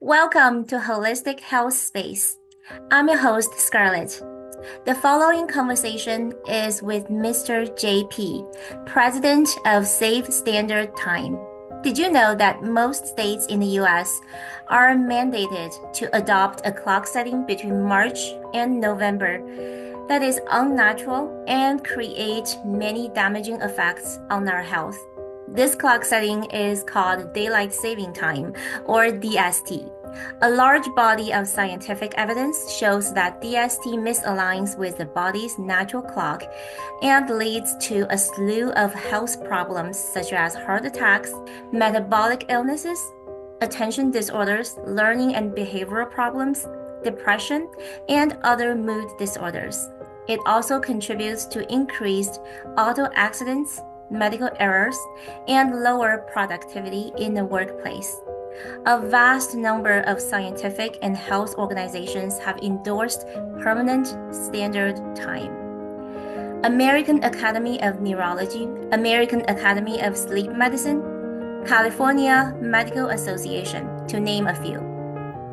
Welcome to Holistic Health Space. I'm your host, Scarlett. The following conversation is with Mr. JP, President of Safe Standard Time. Did you know that most states in the US are mandated to adopt a clock setting between March and November that is unnatural and create many damaging effects on our health? This clock setting is called Daylight Saving Time, or DST. A large body of scientific evidence shows that DST misaligns with the body's natural clock and leads to a slew of health problems such as heart attacks, metabolic illnesses, attention disorders, learning and behavioral problems, depression, and other mood disorders. It also contributes to increased auto accidents, medical errors, and lower productivity in the workplace. A vast number of scientific and health organizations have endorsed permanent standard time. American Academy of Neurology, American Academy of Sleep Medicine, California Medical Association, to name a few.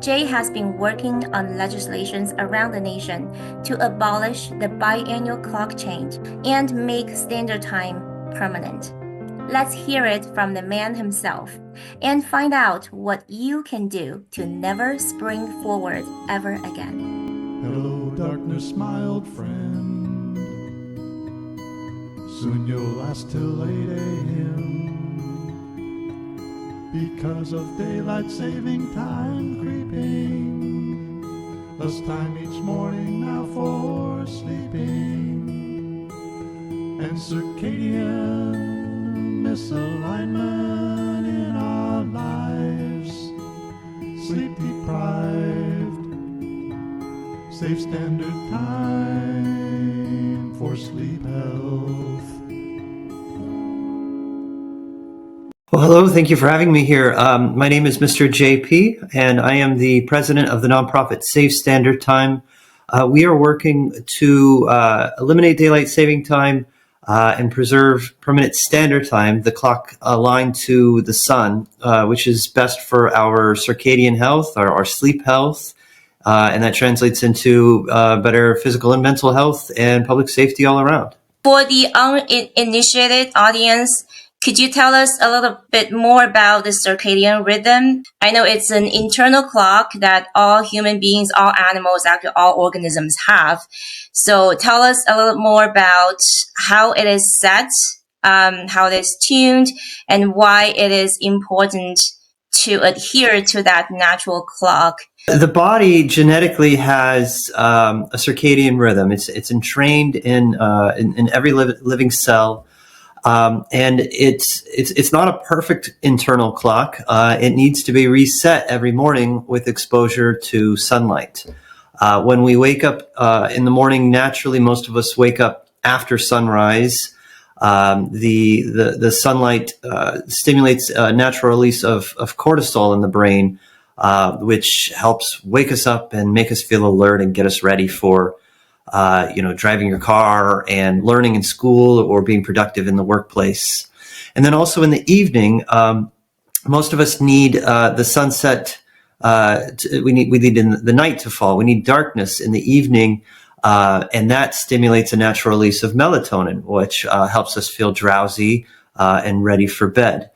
Jay has been working on legislations around the nation to abolish the biannual clock change and make standard time permanent. Let's hear it from the man himself and find out what you can do to never spring forward ever again. Hello, darkness, my old friend. Soon you'll last till 8 a.m. because of daylight saving time creeping. Less time each morning now for sleeping, and circadian misalignment in our lives. Sleep deprived, safe standard time for sleep health. Well, hello. Thank you for having me here. My name is Mr. JP, and I am the president of the nonprofit Safe Standard Time. We are working to eliminate daylight saving time and preserve permanent standard time, the clock aligned to the sun, which is best for our circadian health, our sleep health, and that translates into better physical and mental health and public safety all around. For the uninitiated audience, could you tell us a little bit more about the circadian rhythm? I know it's an internal clock that all human beings, all animals, actually all organisms have. So tell us a little more about how it is set, how it is tuned, and why it is important to adhere to that natural clock. The body genetically has a circadian rhythm. It's entrained in every living cell. And it's not a perfect internal clock. It needs to be reset every morning with exposure to sunlight. When we wake up in the morning, naturally, most of us wake up after sunrise. The sunlight stimulates a natural release of cortisol in the brain, which helps wake us up and make us feel alert and get us ready for driving your car and learning in school or being productive in the workplace. And then also in the evening, most of us need the sunset. We need the night to fall. We need darkness in the evening, and that stimulates a natural release of melatonin, which helps us feel drowsy and ready for bed.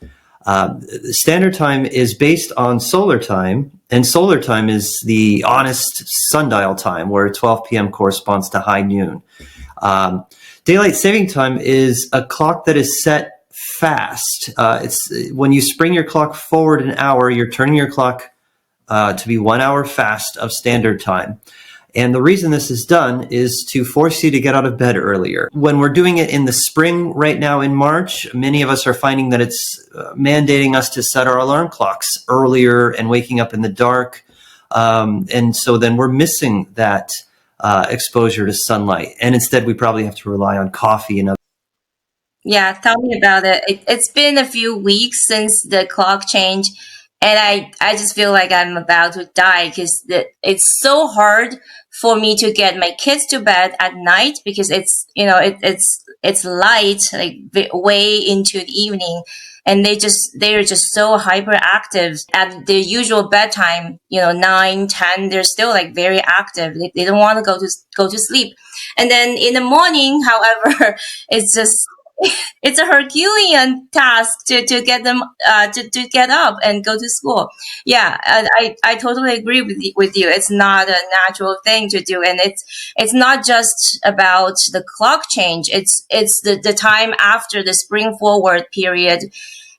Standard time is based on solar time, and solar time is the honest sundial time, where 12 p.m. corresponds to high noon. Daylight saving time is a clock that is set fast. It's when you spring your clock forward an hour, you're turning your clock to be 1 hour fast of standard time. And the reason this is done is to force you to get out of bed earlier. When we're doing it in the spring right now in March, many of us are finding that it's mandating us to set our alarm clocks earlier and waking up in the dark. And so then we're missing that exposure to sunlight. And instead, we probably have to rely on coffee and other. Yeah, tell me about it. It's been a few weeks since the clock change, and I just feel like I'm about to die because it's so hard for me to get my kids to bed at night because it's light, like way into the evening. and they're just so hyperactive at their usual bedtime, 9, 10. They're still like very active. They don't want to go to sleep. And then in the morning, however, it's just it's a Herculean task to get them to get up and go to school. Yeah, I totally agree with you. It's not a natural thing to do, and it's not just about the clock change. It's the time after the spring forward period.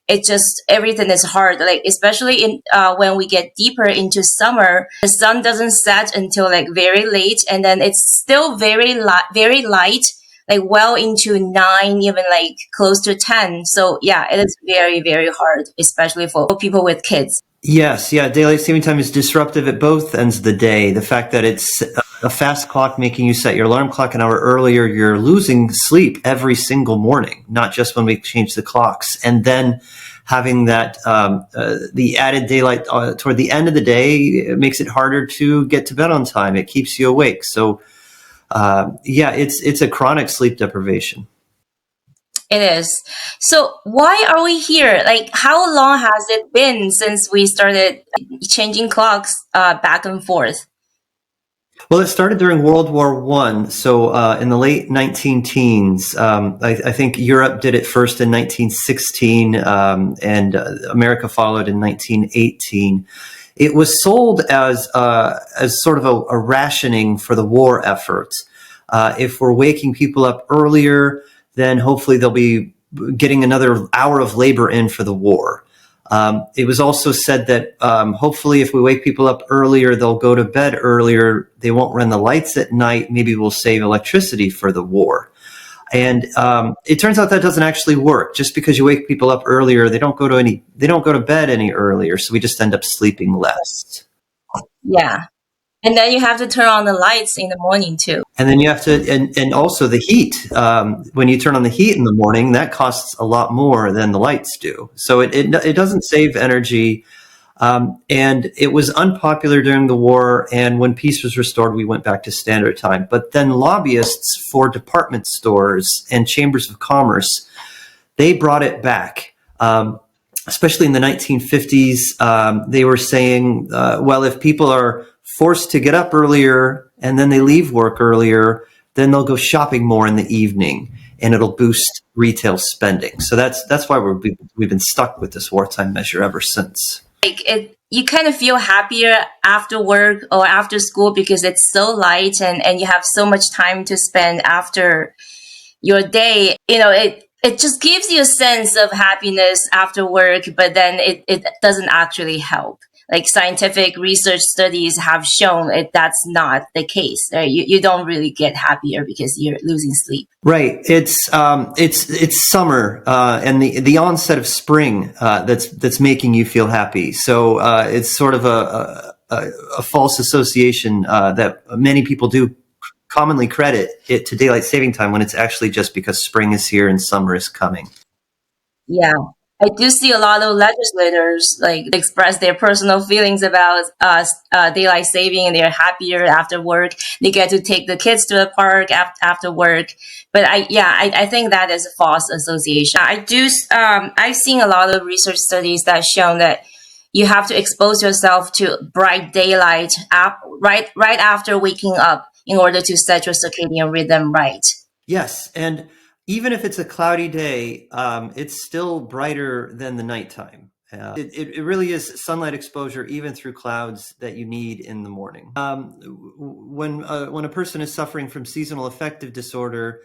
It just everything is hard, like especially in when we get deeper into summer, the sun doesn't set until like very late, and then it's still very light, like well into 9, even like close to 10. So yeah, it is very, very hard, especially for people with kids. Yes, yeah, daylight saving time is disruptive at both ends of the day. The fact that it's a fast clock making you set your alarm clock an hour earlier, you're losing sleep every single morning, not just when we change the clocks. And then having that the added daylight toward the end of the day, it makes it harder to get to bed on time. It keeps you awake. So yeah, it's a chronic sleep deprivation. It is. So why are we here? Like, how long has it been since we started changing clocks back and forth? Well, it started during World War One, so in the late 19 teens. I think Europe did it first in 1916, and America followed in 1918. It was sold as sort of a rationing for the war effort. If we're waking people up earlier, then hopefully they'll be getting another hour of labor in for the war. It was also said that hopefully if we wake people up earlier, they'll go to bed earlier. They won't run the lights at night. Maybe we'll save electricity for the war. And it turns out that doesn't actually work. Just because you wake people up earlier, they don't go to bed any earlier. So we just end up sleeping less. Yeah. And then you have to turn on the lights in the morning too. And then you have to, and also the heat. When you turn on the heat in the morning, that costs a lot more than the lights do. So it doesn't save energy. And it was unpopular during the war. And when peace was restored, we went back to standard time. But then lobbyists for department stores and chambers of commerce, they brought it back. Especially in the 1950s, they were saying, well, if people are forced to get up earlier and then they leave work earlier, then they'll go shopping more in the evening and it'll boost retail spending. So that's why we've been stuck with this wartime measure ever since. Like you kind of feel happier after work or after school because it's so light and you have so much time to spend after your day. It just gives you a sense of happiness after work, but then it doesn't actually help. Like scientific research studies have shown that's not the case. Right? You don't really get happier because you're losing sleep. Right. It's summer and the onset of spring that's making you feel happy. So it's sort of a false association that many people do commonly credit it to daylight saving time when it's actually just because spring is here and summer is coming. Yeah. I do see a lot of legislators like express their personal feelings about daylight saving, and they're happier after work. They get to take the kids to the park after work. But I think that is a false association. I've seen a lot of research studies that show that you have to expose yourself to bright daylight right after waking up in order to set your circadian rhythm right. Yes, and even if it's a cloudy day, it's still brighter than the nighttime. It really is sunlight exposure, even through clouds, that you need in the morning. When a person is suffering from seasonal affective disorder,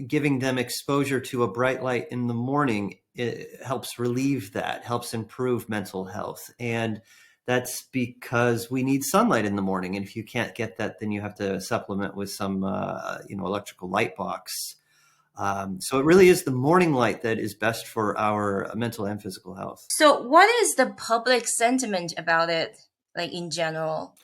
giving them exposure to a bright light in the morning, it helps relieve that, helps improve mental health. And that's because we need sunlight in the morning. And if you can't get that, then you have to supplement with some electrical light box. So it really is the morning light that is best for our mental and physical health. So what is the public sentiment about it, like in general?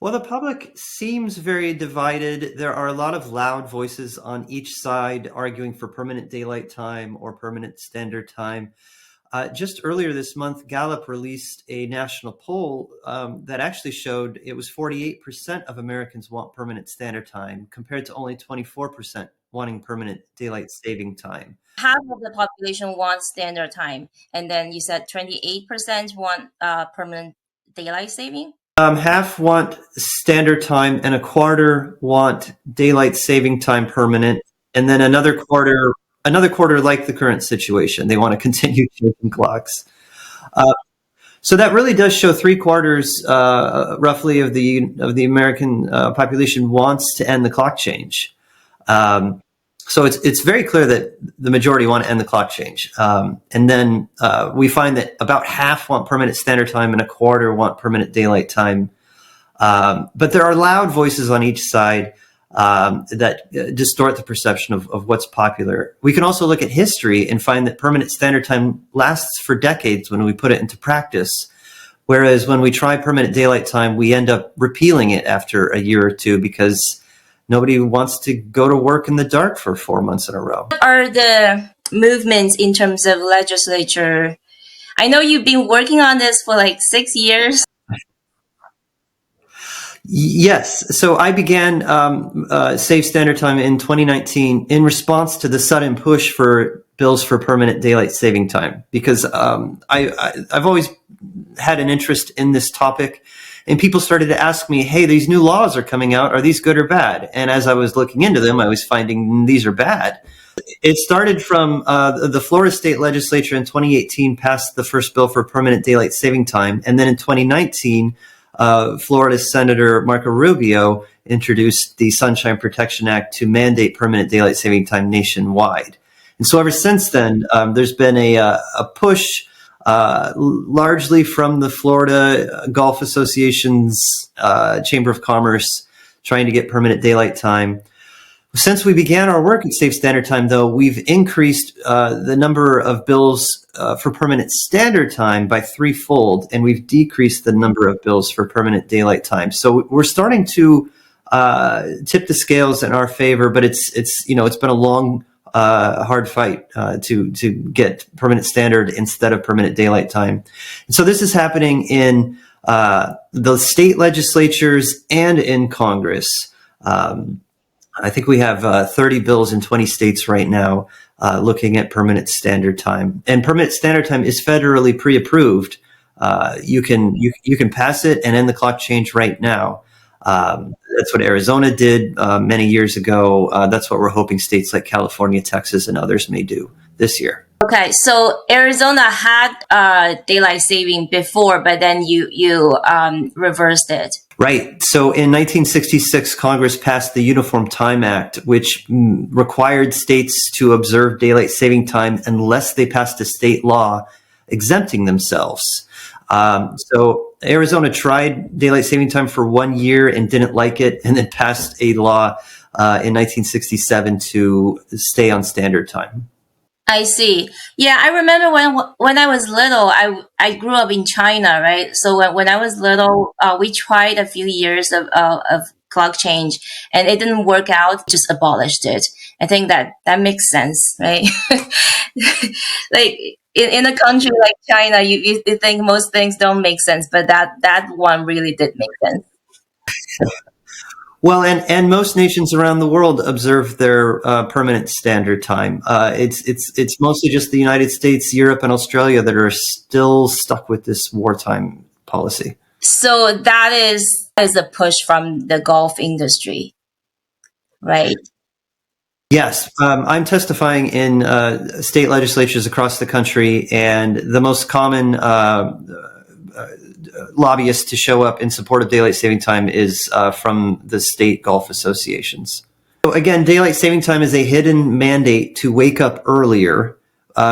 Well, the public seems very divided. There are a lot of loud voices on each side arguing for permanent daylight time or permanent standard time. Just earlier this month, Gallup released a national poll that actually showed it was 48% of Americans want permanent standard time compared to only 24% wanting permanent daylight saving time. Half of the population wants standard time, and then you said 28% want permanent daylight saving. Half want standard time, and a quarter want daylight saving time permanent, and then another quarter like the current situation. They want to continue changing clocks. So that really does show three-quarters, roughly, of the American population wants to end the clock change. So it's very clear that the majority want to end the clock change. And then we find that about half want permanent standard time and a quarter want permanent daylight time. But there are loud voices on each side that distort the perception of what's popular. We can also look at history and find that permanent standard time lasts for decades when we put it into practice. Whereas when we try permanent daylight time, we end up repealing it after a year or two because nobody wants to go to work in the dark for 4 months in a row. What are the movements in terms of legislature? I know you've been working on this for like 6 years. Yes. So I began Save Standard Time in 2019 in response to the sudden push for bills for permanent daylight saving time, because I've always had an interest in this topic. And people started to ask me, hey, these new laws are coming out. Are these good or bad? And as I was looking into them, I was finding these are bad. It started from the Florida State Legislature in 2018 passed the first bill for permanent daylight saving time. And then in 2019, Florida Senator Marco Rubio introduced the Sunshine Protection Act to mandate permanent daylight saving time nationwide. And so ever since then, there's been a push largely from the Florida Gulf Association's Chamber of Commerce trying to get permanent daylight time. Since we began our work at Safe Standard Time, though, we've increased the number of bills for permanent standard time by threefold, and we've decreased the number of bills for permanent daylight time. So we're starting to tip the scales in our favor, but it's been a long, hard fight to get permanent standard instead of permanent daylight time. And so this is happening in the state legislatures and in Congress. I think we have 30 bills in 20 states right now looking at permanent standard time. And permanent standard time is federally pre-approved. You can pass it and end the clock change right now. That's what Arizona did many years ago. That's what we're hoping states like California, Texas, and others may do this year. Okay, so Arizona had daylight saving before, but then you reversed it. Right. So in 1966, Congress passed the Uniform Time Act, which required states to observe daylight saving time unless they passed a state law exempting themselves. So Arizona tried daylight saving time for 1 year and didn't like it, and then passed a law in 1967 to stay on standard time. I see. Yeah, I remember when I was little, I grew up in China, right? So when I was little, we tried a few years of clock change, and it didn't work out. Just abolished it. I think that makes sense, right? Like in a country like China, you think most things don't make sense, but that one really did make sense. Well, and most nations around the world observe their permanent standard time. It's mostly just the United States, Europe, and Australia that are still stuck with this wartime policy. So that is a push from the golf industry, right? Yes, I'm testifying in state legislatures across the country, and the most common lobbyists to show up in support of daylight saving time is from the state golf associations. So again, daylight saving time is a hidden mandate to wake up earlier,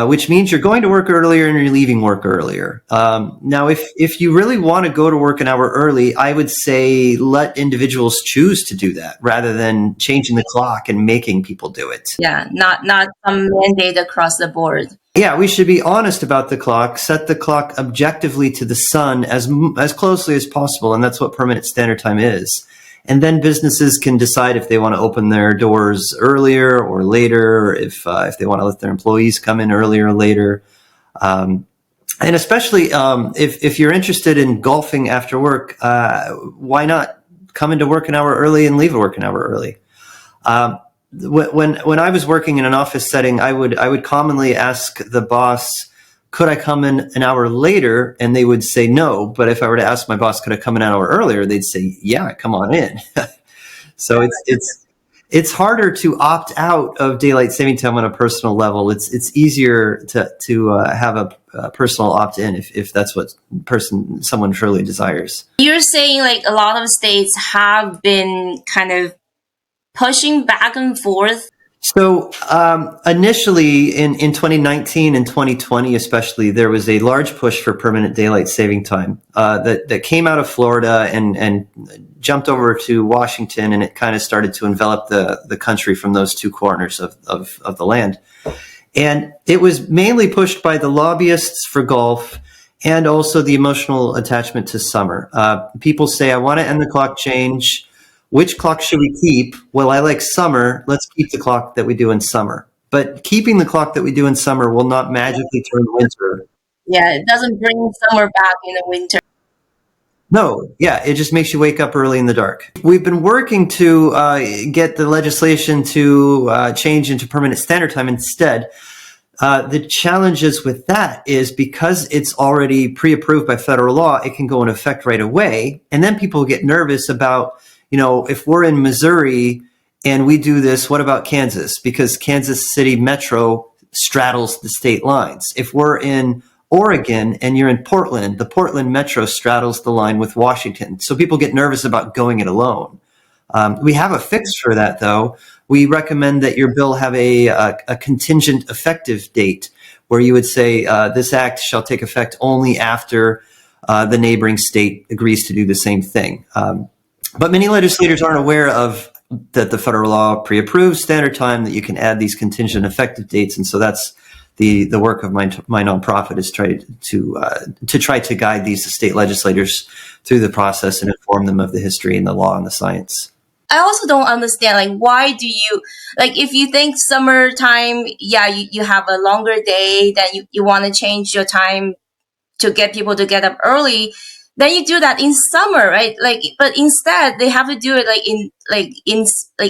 which means you're going to work earlier and you're leaving work earlier. Now, if you really want to go to work an hour early, I would say let individuals choose to do that rather than changing the clock and making people do it. Yeah, not some mandate across the board. Yeah, we should be honest about the clock, set the clock objectively to the sun as closely as possible, and that's what permanent standard time is. And then businesses can decide if they want to open their doors earlier or later, if they want to let their employees come in earlier or later. And especially if you're interested in golfing after work, why not come into work an hour early and leave work an hour early? when I was working in an office setting, I would commonly ask the boss, could I come in an hour later? And they would say no. But if I were to ask my boss, could I come an hour earlier? They'd say, yeah, come on in. So it's harder to opt out of daylight saving time on a personal level. It's easier to have a personal opt in if that's what someone truly desires. You're saying like a lot of states have been kind of pushing back and forth. So initially in 2019 and 2020 especially, there was a large push for permanent daylight saving time that came out of Florida and jumped over to Washington, and it kind of started to envelop the country from those two corners of the land. And it was mainly pushed by the lobbyists for golf and also the emotional attachment to summer. People say, I want to end the clock change. Which clock should we keep? Well, I like summer. Let's keep the clock that we do in summer. But keeping the clock that we do in summer will not magically turn winter. Yeah, it doesn't bring summer back in the winter. No, yeah, it just makes you wake up early in the dark. We've been working to get the legislation to change into permanent standard time instead. The challenges with that is because it's already pre-approved by federal law, it can go in effect right away. And then people get nervous about, if we're in Missouri and we do this, what about Kansas? Because Kansas City Metro straddles the state lines. If we're in Oregon and you're in Portland, the Portland Metro straddles the line with Washington. So people get nervous about going it alone. We have a fix for that, though. We recommend that your bill have a contingent effective date where you would say this act shall take effect only after the neighboring state agrees to do the same thing. But many legislators aren't aware of that the federal law pre-approves standard time, that you can add these contingent effective dates. And so that's the work of my nonprofit, is try to guide these state legislators through the process and inform them of the history and the law and the science. I also don't understand, like, why do you, like, if you think summertime, yeah, you have a longer day, then you want to change your time to get people to get up early, then you do that in summer, right? Like, but instead they have to do it in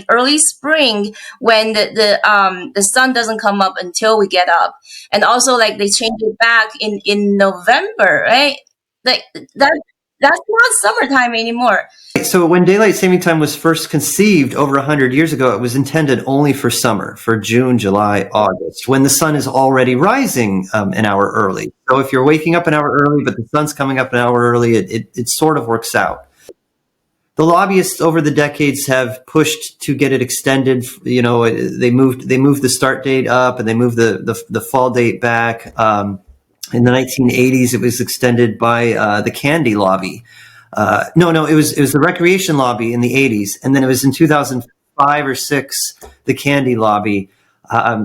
early spring when the sun doesn't come up until we get up, and also like they change it back in November, right? Like that's not summertime anymore. So when daylight saving time was first conceived over 100 years ago, it was intended only for summer, for June, July, August, when the sun is already rising an hour early. So if you're waking up an hour early, but the sun's coming up an hour early, it sort of works out. The lobbyists over the decades have pushed to get it extended. They moved the start date up, and they moved the fall date back. In the 1980s, it was extended by the candy lobby. It was the recreation lobby in the 80s, and then it was in 2005 or 6 the candy lobby.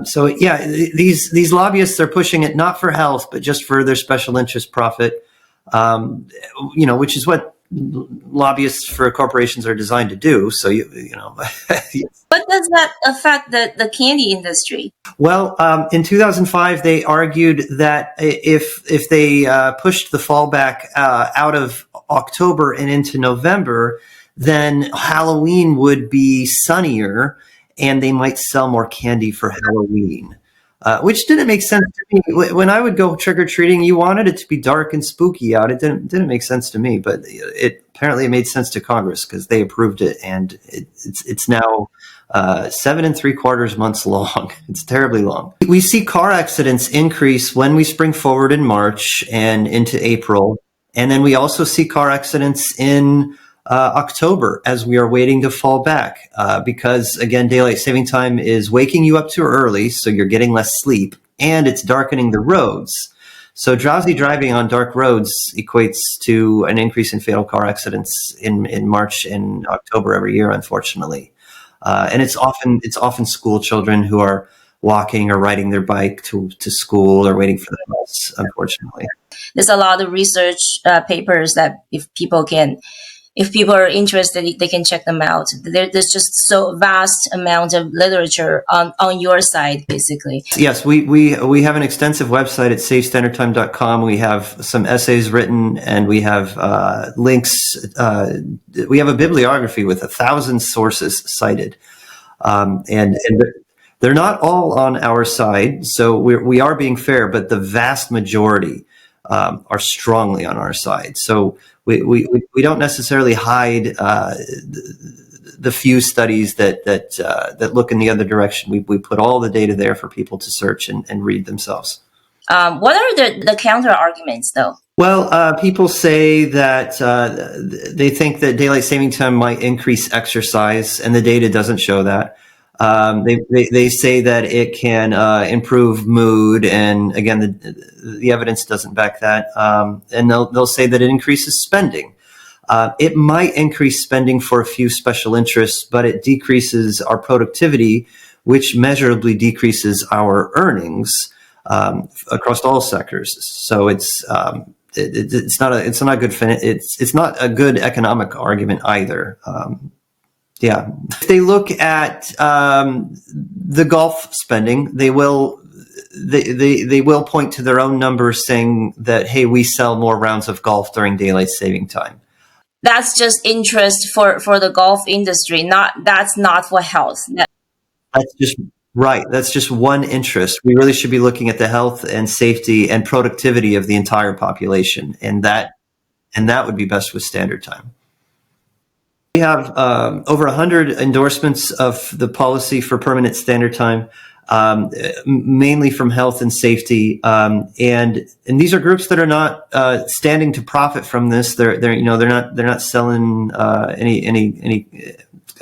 So yeah, these lobbyists are pushing it not for health, but just for their special interest profit. Which is what lobbyists for corporations are designed to do. So But does that affect the candy industry? Well, in 2005, they argued that if they pushed the fallback out of October and into November, then Halloween would be sunnier and they might sell more candy for Halloween, which didn't make sense to me. When I would go trick-or-treating, you wanted it to be dark and spooky out. It didn't make sense to me, but apparently it made sense to Congress because they approved it, and it's now 7 3/4 months long. It's terribly long. We see car accidents increase when we spring forward in March and into April. And then we also see car accidents in October as we are waiting to fall back because, again, daylight saving time is waking you up too early, so you're getting less sleep, and it's darkening the roads. So drowsy driving on dark roads equates to an increase in fatal car accidents in March and October every year, unfortunately. And it's often school children who are walking or riding their bike to school or waiting for the bus, unfortunately. There's a lot of research papers that if people are interested, they can check them out. There's just so vast amount of literature on your side, basically. Yes, we have an extensive website at safestandardtime.com. We have some essays written, and we have links. We have a bibliography with 1,000 sources cited. And they're not all on our side, so we are being fair, but the vast majority are strongly on our side. So we don't necessarily hide the few studies that look in the other direction. We put all the data there for people to search and read themselves. What are the counter arguments, though? Well, people say that they think that daylight saving time might increase exercise, and the data doesn't show that. They say that it can improve mood, and again, the evidence doesn't back that. And they'll say that it increases spending. It might increase spending for a few special interests, but it decreases our productivity, which measurably decreases our earnings across all sectors. So it's not a good economic argument either. Yeah, if they look at the golf spending, they will point to their own numbers saying that, hey, we sell more rounds of golf during daylight saving time. That's just interest for the golf industry. That's not for health. That's just right. That's just one interest. We really should be looking at the health and safety and productivity of the entire population, and that would be best with standard time. We have over 100 endorsements of the policy for permanent standard time, mainly from health and safety, and these are groups that are not standing to profit from this. They're not selling any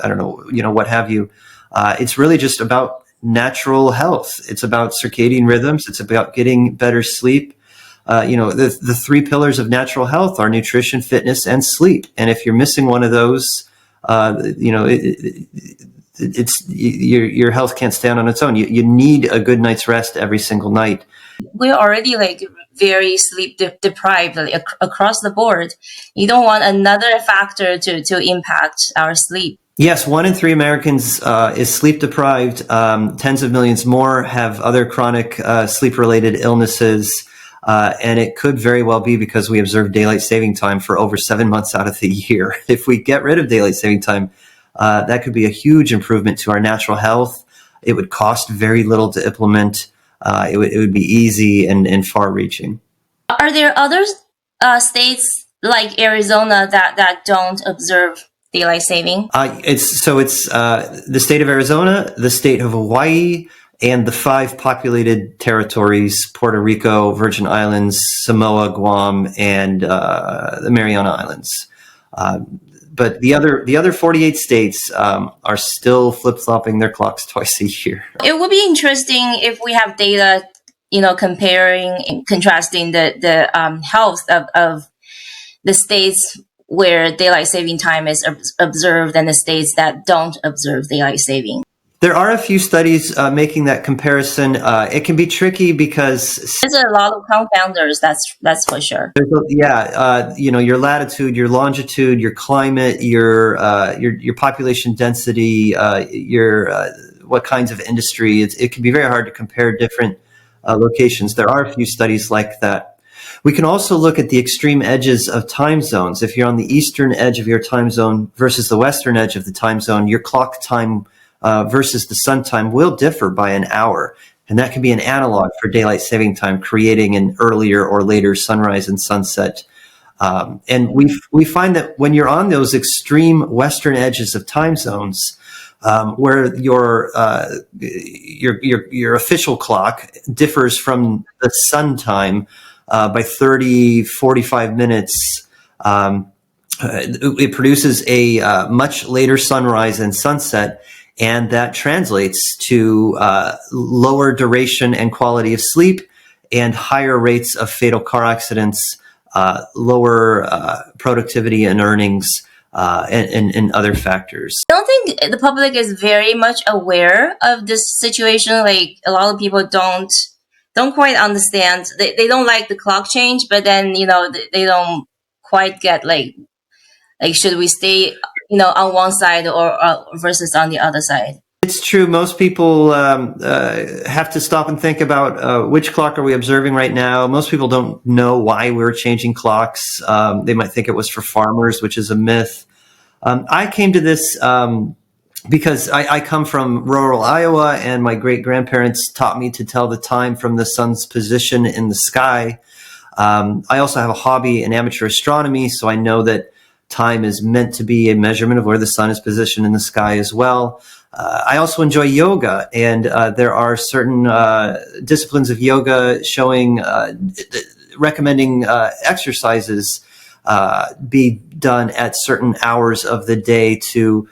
I don't know what have you. It's really just about natural health. It's about circadian rhythms. It's about getting better sleep. The three pillars of natural health are nutrition, fitness, and sleep. And if you're missing one of those, your health can't stand on its own. You need a good night's rest every single night. We're already very sleep deprived across the board. You don't want another factor to impact our sleep. Yes, 1 in 3 Americans is sleep deprived. Tens of millions more have other chronic sleep-related illnesses. And it could very well be because we observe daylight saving time for over 7 months out of the year. If we get rid of daylight saving time, that could be a huge improvement to our natural health. It would cost very little to implement. It would be easy and far-reaching. Are there other states like Arizona that don't observe daylight saving? It's the state of Arizona, the state of Hawaii, and the 5 populated territories: Puerto Rico, Virgin Islands, Samoa, Guam, and the Mariana Islands. But the other 48 states are still flip-flopping their clocks twice a year. It would be interesting if we have data, comparing and contrasting the health of the states where daylight saving time is observed and the states that don't observe daylight saving. There are a few studies making that comparison. It can be tricky because there's a lot of confounders. That's for sure. Your latitude, your longitude, your climate, your population density, what kinds of industry. It can be very hard to compare different locations. There are a few studies like that. We can also look at the extreme edges of time zones. If you're on the eastern edge of your time zone versus the western edge of the time zone, your clock time versus the sun time will differ by an hour. And that can be an analog for daylight saving time, creating an earlier or later sunrise and sunset. And we find that when you're on those extreme western edges of time zones, where your official clock differs from the sun time by 30, 45 minutes, it produces a much later sunrise and sunset. And that translates to lower duration and quality of sleep and higher rates of fatal car accidents, lower productivity and earnings, and other factors. I don't think the public is very much aware of this situation. Like, a lot of people don't quite understand. They don't like the clock change, but then, they don't quite get like should we stay on one side or versus on the other side. It's true. Most people have to stop and think about which clock are we observing right now. Most people don't know why we're changing clocks. They might think it was for farmers, which is a myth. I came to this because I come from rural Iowa, and my great grandparents taught me to tell the time from the sun's position in the sky. I also have a hobby in amateur astronomy, so I know that time is meant to be a measurement of where the sun is positioned in the sky as well. I also enjoy yoga, and there are certain disciplines of yoga showing recommending exercises be done at certain hours of the day to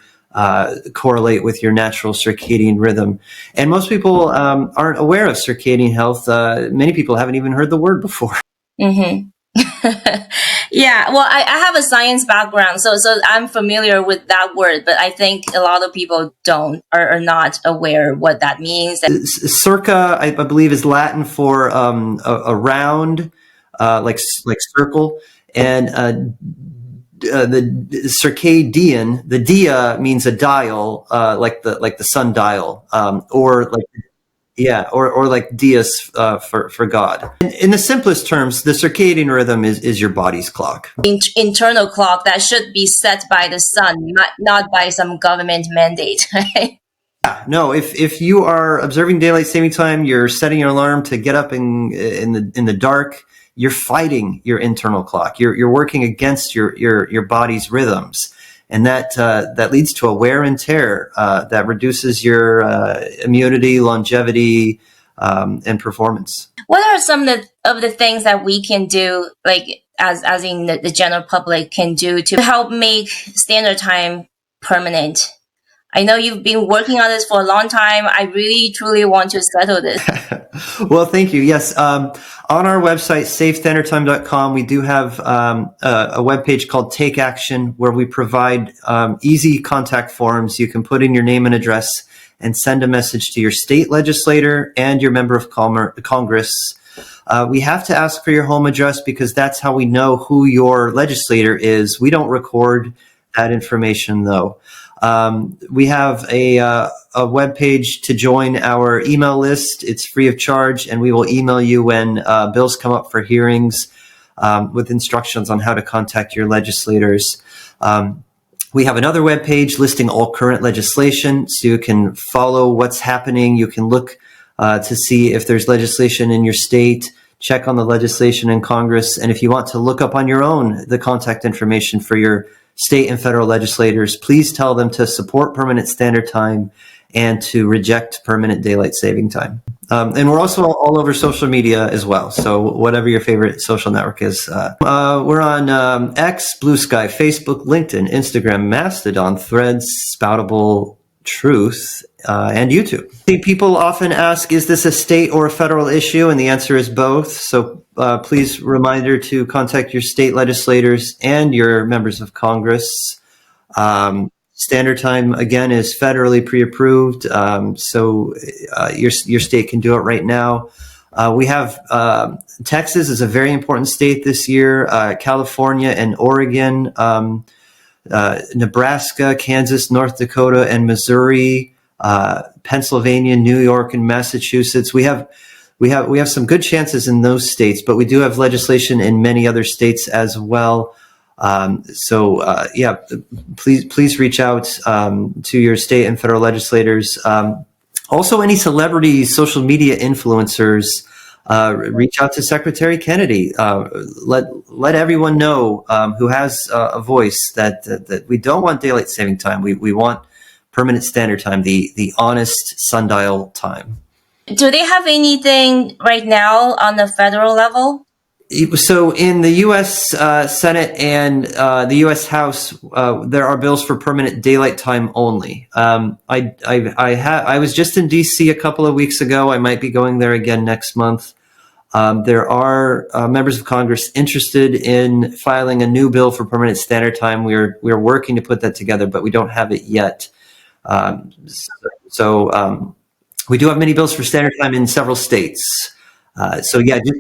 correlate with your natural circadian rhythm. And most people aren't aware of circadian health. Many people haven't even heard the word before. Mm-hmm. Yeah, well, I have a science background, so I'm familiar with that word, but I think a lot of people don't are not aware what that means. Circa, I believe, is Latin for around, like circle, and the circadian, the dia means a dial, like the sun dial, or like or like Dias for God. In the simplest terms, the circadian rhythm is your body's clock. Internal clock that should be set by the sun, not by some government mandate, right? No, if you are observing daylight saving time, you're setting your alarm to get up in the dark. You're fighting your internal clock. You're working against your body's rhythms, and that leads to a wear and tear that reduces your immunity, longevity, and performance. What are some of the things that we can do, like as in the general public can do to help make standard time permanent? I know you've been working on this for a long time. I really, truly want to settle this. Well, thank you. Yes. On our website, safestandardtime.com, we do have a webpage called Take Action, where we provide easy contact forms. You can put in your name and address and send a message to your state legislator and your member of Congress. We have to ask for your home address because that's how we know who your legislator is. We don't record that information, though. We have a web page to join our email list. It's free of charge, and we will email you when bills come up for hearings with instructions on how to contact your legislators. We have another web page listing all current legislation, so you can follow what's happening. You can look to see if there's legislation in your state, check on the legislation in Congress, and if you want to look up on your own the contact information for your state and federal legislators, please tell them to support permanent standard time and to reject permanent daylight saving time. And we're also all over social media as well. So whatever your favorite social network is. We're on X, Blue Sky, Facebook, LinkedIn, Instagram, Mastodon, Threads, Spoutable, Truth, and YouTube. People often ask, is this a state or a federal issue? And the answer is both. So please reminder to contact your state legislators and your members of Congress. Standard time, again, is federally pre-approved. So your state can do it right now. We have Texas is a very important state this year, California and Oregon, Nebraska, Kansas, North Dakota, and Missouri, Pennsylvania, New York, and Massachusetts. We have some good chances in those states, but we do have legislation in many other states as well. Please reach out to your state and federal legislators. Also, any celebrities, social media influencers, reach out to Secretary Kennedy. Let everyone know who has a voice that we don't want daylight saving time. We want permanent standard time, the honest sundial time. Do they have anything right now on the federal level? So in the U.S. Senate and the U.S. House, there are bills for permanent daylight time only. I was just in D.C. a couple of weeks ago. I might be going there again next month. There are members of Congress interested in filing a new bill for permanent standard time. We're working to put that together, but we don't have it yet. We do have many bills for standard time in several states.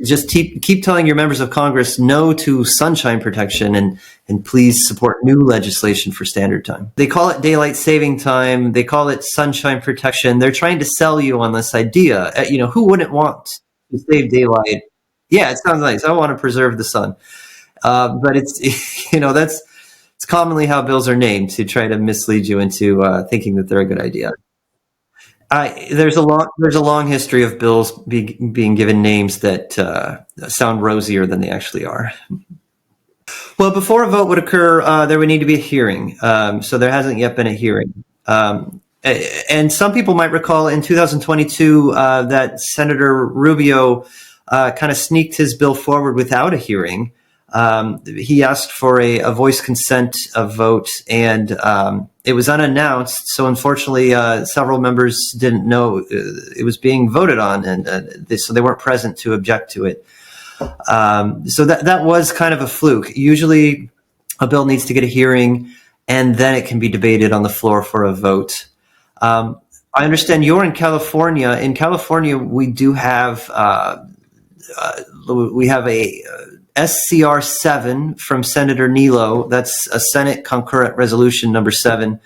Just keep telling your members of Congress no to sunshine protection and please support new legislation for standard time. They call it daylight saving time. They call it sunshine protection. They're trying to sell you on this idea. Who wouldn't want to save daylight? Yeah, it sounds nice. I want to preserve the sun. But it's, It's commonly how bills are named to try to mislead you into thinking that they're a good idea. There's a long history of bills being given names that sound rosier than they actually are. Well, before a vote would occur, there would need to be a hearing. So there hasn't yet been a hearing. And some people might recall in 2022 that Senator Rubio kind of sneaked his bill forward without a hearing. He asked for a voice consent of vote, and it was unannounced. So unfortunately, several members didn't know it was being voted on, and so they weren't present to object to it. So that was kind of a fluke. Usually a bill needs to get a hearing, and then it can be debated on the floor for a vote. I understand you're in California. In California, we do have a SCR 7 from Senator Nilo. That's a Senate Concurrent Resolution number 7.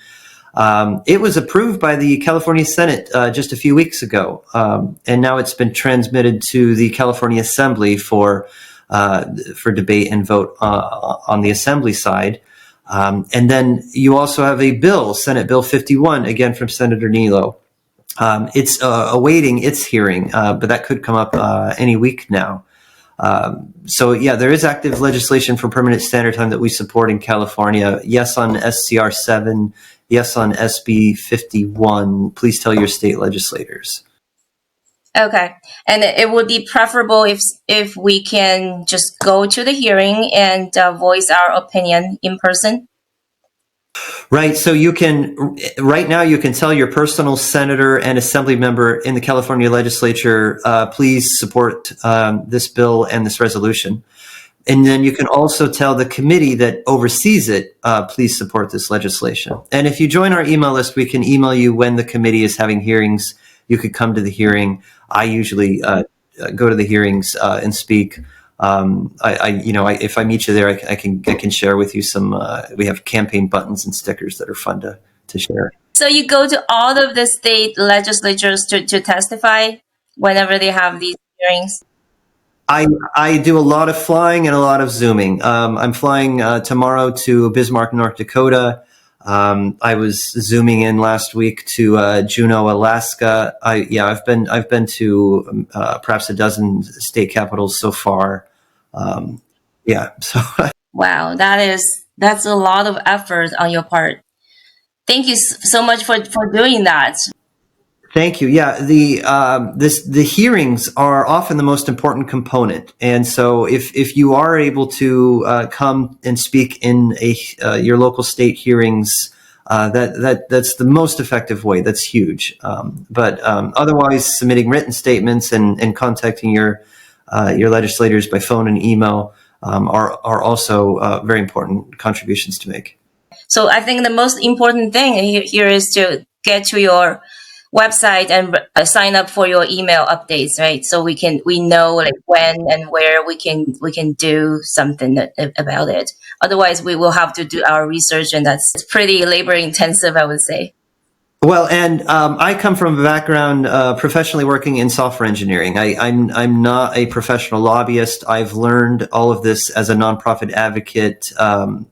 It was approved by the California Senate just a few weeks ago, and now it's been transmitted to the California Assembly for debate and vote on the Assembly side. And then you also have a bill, Senate Bill 51, again from Senator Nilo. It's awaiting its hearing, but that could come up any week now. So yeah, there is active legislation for permanent standard time that we support in California. Yes on SCR 7, yes on SB 51. Please tell your state legislators. Okay, and it would be preferable if we can just go to the hearing and voice our opinion in person. Right. So right now you can tell your personal senator and assembly member in the California legislature, please support this bill and this resolution. And then you can also tell the committee that oversees it, please support this legislation. And if you join our email list, we can email you when the committee is having hearings. You could come to the hearing. I usually go to the hearings and speak. If I meet you there, I can share with you some. We have campaign buttons and stickers that are fun to share. So you go to all of the state legislatures to testify whenever they have these hearings? I do a lot of flying and a lot of Zooming. I'm flying tomorrow to Bismarck, North Dakota. I was Zooming in last week to Juneau, Alaska. I've been to perhaps a dozen state capitals so far. So wow, that's a lot of effort on your part. Thank you so much for doing that. Thank you. Yeah, the hearings are often the most important component, and so if you are able to come and speak in your local state hearings, that's the most effective way. That's huge. But otherwise, submitting written statements and contacting your legislators by phone and email are also very important contributions to make. So I think the most important thing here is to get to your website and sign up for your email updates, right? So we know like when and where we can do something about it. Otherwise, we will have to do our research, and that's pretty labor intensive, I would say. Well, and I come from a background professionally working in software engineering. I'm not a professional lobbyist. I've learned all of this as a nonprofit advocate,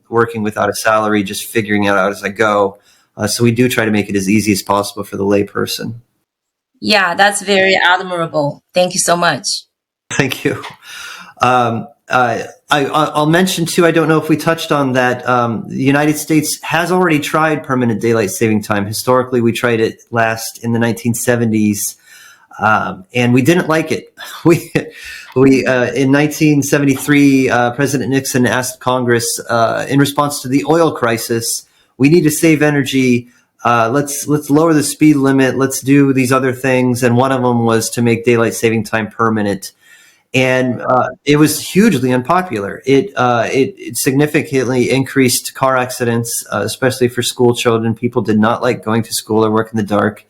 working without a salary, just figuring it out as I go. So we do try to make it as easy as possible for the layperson. Yeah, that's very admirable. Thank you so much. Thank you. I'll mention too, I don't know if we touched on that, the United States has already tried permanent daylight saving time. Historically, we tried it last in the 1970s, and we didn't like it. We in 1973, President Nixon asked Congress, in response to the oil crisis, we need to save energy. Let's lower the speed limit. Let's do these other things. And one of them was to make daylight saving time permanent. And it was hugely unpopular. It significantly increased car accidents, especially for school children. People did not like going to school or work in the dark.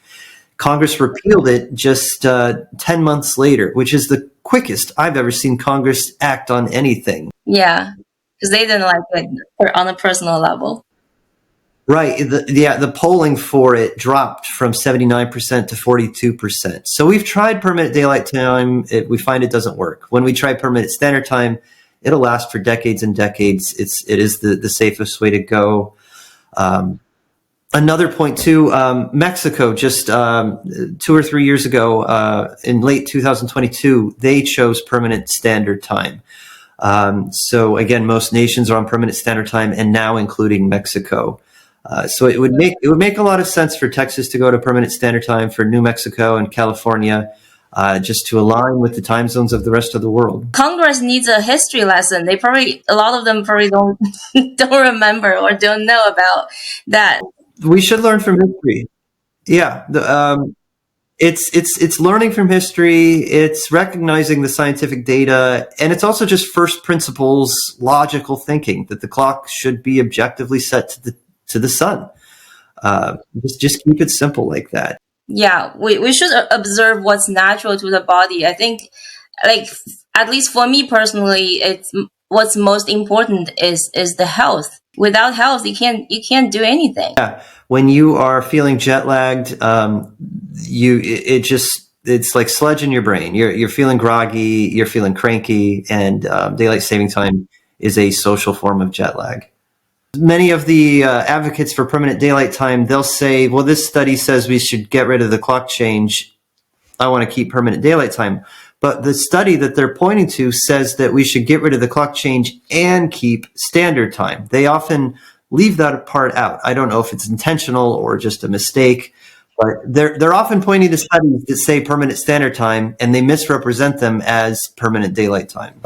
Congress repealed it just 10 months later, which is the quickest I've ever seen Congress act on anything. Yeah, because they didn't like it on a personal level. Right. The polling for it dropped from 79% to 42%. So we've tried permanent daylight time. We find it doesn't work. When we try permanent standard time, it'll last for decades and decades. It is the safest way to go. Another point too, Mexico just 2 or 3 years ago, in late 2022, they chose permanent standard time. So again, most nations are on permanent standard time, and now including Mexico. So it would make a lot of sense for Texas to go to permanent standard time, for New Mexico and California, just to align with the time zones of the rest of the world. Congress needs a history lesson. A lot of them probably don't don't remember or don't know about that. We should learn from history. Yeah, it's learning from history. It's recognizing the scientific data, and it's also just first principles logical thinking that the clock should be objectively set to the sun. Just keep it simple like that. Yeah, we should observe what's natural to the body. I think, like, at least for me personally, it's what's most important is the health. Without health, you can't do anything. Yeah, when you are feeling jet lagged, it's like sludge in your brain. You're feeling groggy, you're feeling cranky, and daylight saving time is a social form of jet lag. Many of the advocates for permanent daylight time, they'll say, well, this study says we should get rid of the clock change. I want to keep permanent daylight time. But the study that they're pointing to says that we should get rid of the clock change and keep standard time. They often leave that part out. I don't know if it's intentional or just a mistake, but they're often pointing to studies that say permanent standard time, and they misrepresent them as permanent daylight time.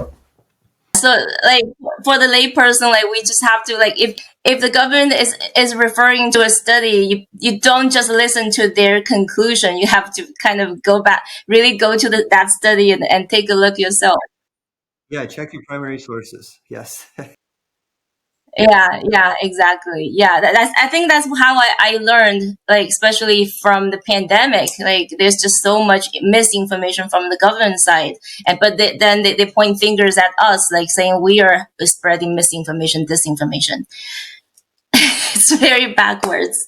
So, like, for the layperson, like, we just have to, like, if the government is referring to a study, you don't just listen to their conclusion. You have to kind of go back, really go to that study and take a look yourself. Yeah, check your primary sources. Yes. Yeah, exactly. Yeah, I think that's how I learned, like, especially from the pandemic. Like, there's just so much misinformation from the government side, but then they point fingers at us, like saying we are spreading misinformation, disinformation. It's very backwards.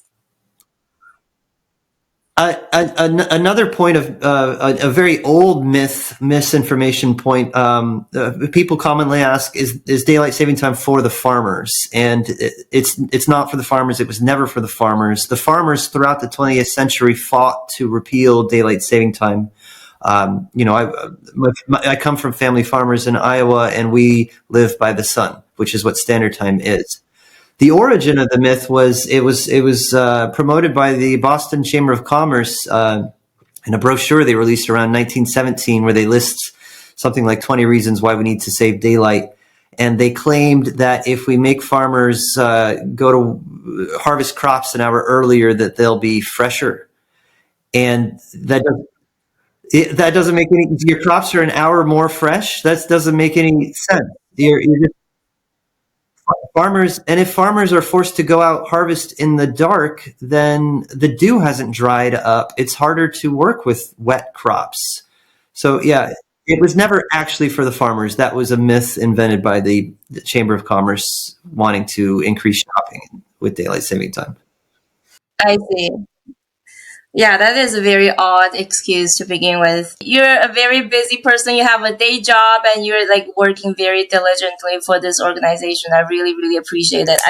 Another point of a very old misinformation point. People commonly ask, is daylight saving time for the farmers? And it's not for the farmers. It was never for the farmers. The farmers throughout the 20th century fought to repeal daylight saving time. I come from family farmers in Iowa, and we live by the sun, which is what standard time is. The origin of the myth was promoted by the Boston Chamber of Commerce in a brochure they released around 1917, where they list something like 20 reasons why we need to save daylight. And they claimed that if we make farmers go to harvest crops an hour earlier, that they'll be fresher. And that doesn't make any. Your crops are an hour more fresh. That doesn't make any sense. You're just farmers, and if farmers are forced to go out harvest in the dark, then the dew hasn't dried up. It's harder to work with wet crops. So yeah, it was never actually for the farmers. That was a myth invented by the Chamber of Commerce wanting to increase shopping with daylight saving time. I see. Yeah, that is a very odd excuse to begin with. You're a very busy person. You have a day job and you're, like, working very diligently for this organization. I really, really appreciate it.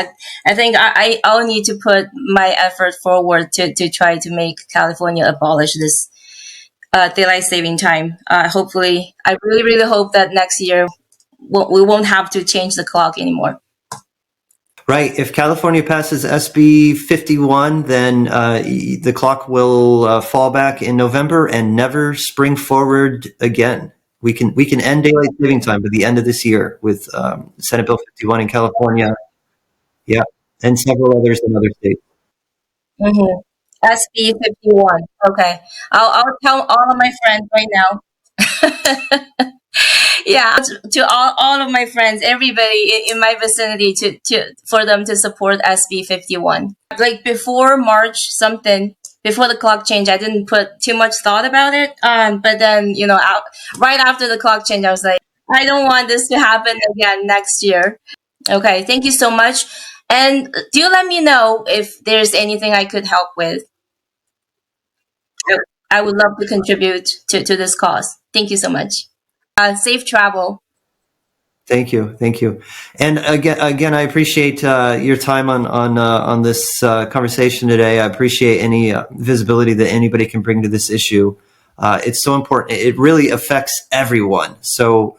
I think I'll need to put my effort forward to try to make California abolish this daylight saving time. Hopefully, I really, really hope that next year we won't have to change the clock anymore. Right. If California passes SB 51, then the clock will fall back in November and never spring forward again. We can end daylight saving time by the end of this year with Senate Bill 51 in California. Yeah, and several others in other states. Mm-hmm. SB 51. Okay. I'll tell all of my friends right now. Yeah, to all of my friends, everybody in my vicinity, to for them to support SB 51. Like, before March something, before the clock change, I didn't put too much thought about it. But then, right after the clock change, I was like, I don't want this to happen again next year. Okay, thank you so much. And do let me know if there's anything I could help with. I would love to contribute to this cause. Thank you so much. Safe travel. Thank you, thank you, and again, I appreciate your time on this conversation today. I appreciate any visibility that anybody can bring to this issue. It's so important. It really affects everyone. So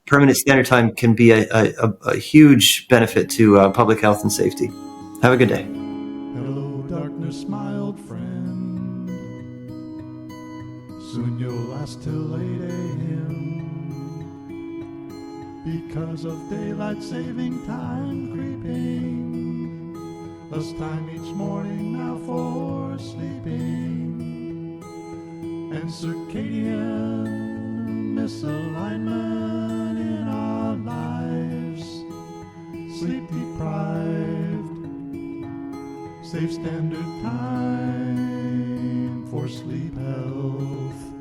permanent standard time can be a huge benefit to public health and safety. Have a good day. Hello, darkness, my old friend. Soon you'll last till 8 a.m. because of daylight saving time creeping. Thus time each morning now for sleeping. And circadian misalignment in our lives. Sleep deprived. Safe standard time for sleep health.